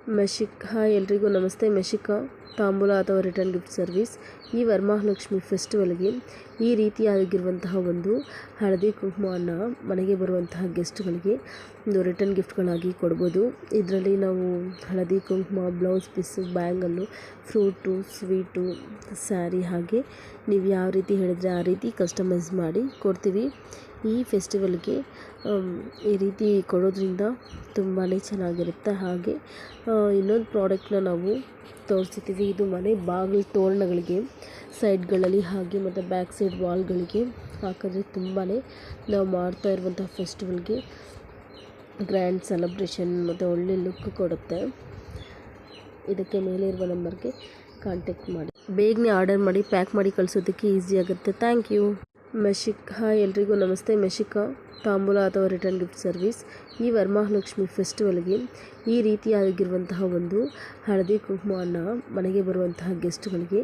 Hi ಎಲ್ರಿಗೂ ನಮಸ್ತೆ. ಮೆಶಿಕಾ ತಾಂಬೂಲ ಅಥವಾ ರಿಟರ್ನ್ ಗಿಫ್ಟ್ ಸರ್ವಿಸ್. ಈ ವರಮಹಾಲಕ್ಷ್ಮಿ ಫೆಸ್ಟಿವಲ್ಗೆ ಈ ರೀತಿಯಾಗಿರುವಂತಹ ಒಂದು ಹಳದಿ ಕುಂಕುಮವನ್ನು ಮನೆಗೆ ಬರುವಂತಹ ಗೆಸ್ಟ್ಗಳಿಗೆ ಒಂದು ರಿಟರ್ನ್ ಗಿಫ್ಟ್ಗಳಾಗಿ ಕೊಡ್ಬೋದು. ಇದರಲ್ಲಿ ನಾವು ಹಳದಿ ಕುಂಕುಮ, blouse piece, bangle, fruit, sweet, sari, ಹಾಗೆ ನೀವು ಯಾವ ರೀತಿ ಹೇಳಿದರೆ ಆ ರೀತಿ ಕಸ್ಟಮೈಸ್ ಮಾಡಿ ಕೊಡ್ತೀವಿ. ಈ ಫೆಸ್ಟಿವಲ್ಗೆ ಈ ರೀತಿ ಕೊಡೋದ್ರಿಂದ ತುಂಬಾ ಚೆನ್ನಾಗಿರುತ್ತೆ. ಹಾಗೆ ಇನ್ನೊಂದು ಪ್ರಾಡಕ್ಟ್ನ ನಾವು ತೋರಿಸ್ತೀವಿ. ಇದು ಮನೆ ಬಾಗಿಲು ತೋರಣಗಳಿಗೆ ಸೈಡ್ಗಳಲ್ಲಿ ಹಾಗೆ ಮತ್ತು ಬ್ಯಾಕ್ ಸೈಡ್ ವಾಲ್ಗಳಿಗೆ ಹಾಕಿದ್ರೆ ತುಂಬಾ ನಾವು ಮಾಡ್ತಾ ಇರುವಂಥ ಫೆಸ್ಟಿವಲ್ಗೆ ಗ್ರ್ಯಾಂಡ್ ಸೆಲೆಬ್ರೇಷನ್ ಮತ್ತು ಒಳ್ಳೆ ಲುಕ್ ಕೊಡುತ್ತೆ. ಇದಕ್ಕೆ ಮೇಲೆ ಇರುವ ನಂಬರ್ಗೆ ಕಾಂಟ್ಯಾಕ್ಟ್ ಮಾಡಿ. ಬೇಗನೆ ಆರ್ಡರ್ ಮಾಡಿ, ಪ್ಯಾಕ್ ಮಾಡಿ ಕಳಿಸೋದಕ್ಕೆ ಈಸಿ ಆಗುತ್ತೆ. Thank you. ಹಾಯ್ ಎಲ್ರಿಗೂ ನಮಸ್ತೆ. ಮೆಶಿಕಾ ತಾಂಬೂಲ ಅಥವಾ ರಿಟರ್ನ್ ಗಿಫ್ಟ್ ಸರ್ವಿಸ್. ಈ ವರಮಹಾಲಕ್ಷ್ಮಿ ಫೆಸ್ಟಿವಲ್ಗೆ ಈ ರೀತಿಯಾಗಿರುವಂತಹ ಒಂದು ಹಳದಿ ಕುಂಕುಮವನ್ನು ಮನೆಗೆ ಬರುವಂತಹ ಗೆಸ್ಟ್ಗಳಿಗೆ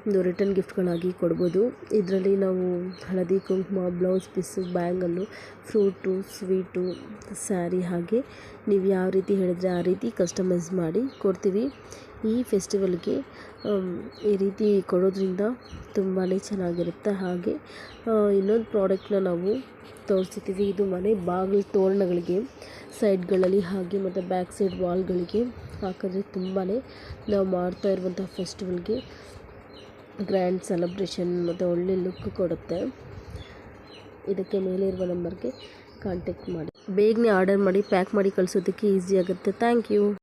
ಒಂದು ರಿಟರ್ನ್ ಗಿಫ್ಟ್ಗಳಾಗಿ ಕೊಡ್ಬೋದು. ಇದರಲ್ಲಿ ನಾವು ಹಳದಿ ಕುಂಕುಮ, blouse piece, bangle, fruit, sweet, sari, ಹಾಗೆ ನೀವು ಯಾವ ರೀತಿ ಹೇಳಿದರೆ ಆ ರೀತಿ ಕಸ್ಟಮೈಸ್ ಮಾಡಿ ಕೊಡ್ತೀವಿ. ಈ ಫೆಸ್ಟಿವಲ್ಗೆ ಈ ರೀತಿ ಕೊಡೋದ್ರಿಂದ ತುಂಬಾ ಚೆನ್ನಾಗಿರುತ್ತೆ. ಹಾಗೆ ಇನ್ನೊಂದು ಪ್ರಾಡಕ್ಟ್ನ ನಾವು ತೋರಿಸ್ತೀವಿ. ಇದು ಮನೆ ಬಾಗಿಲು ತೋರಣಗಳಿಗೆ ಸೈಡ್ಗಳಲ್ಲಿ ಹಾಗೆ ಮತ್ತು ಬ್ಯಾಕ್ ಸೈಡ್ ವಾಲ್ಗಳಿಗೆ ಹಾಕಿದ್ರೆ ತುಂಬಾ ನಾವು ಮಾಡ್ತಾ ಇರುವಂಥ ಫೆಸ್ಟಿವಲ್ಗೆ ಗ್ರ್ಯಾಂಡ್ ಸೆಲೆಬ್ರೇಷನ್ ಮತ್ತು ಒಳ್ಳೆ ಲುಕ್ ಕೊಡುತ್ತೆ. ಇದಕ್ಕೆ ಮೇಲೆ ಇರುವ ನಂಬರ್ಗೆ ಕಾಂಟ್ಯಾಕ್ಟ್ ಮಾಡಿ. ಬೇಗನೆ ಆರ್ಡರ್ ಮಾಡಿ, ಪ್ಯಾಕ್ ಮಾಡಿ ಕಳಿಸೋದಕ್ಕೆ ಈಸಿ ಆಗುತ್ತೆ. Thank you.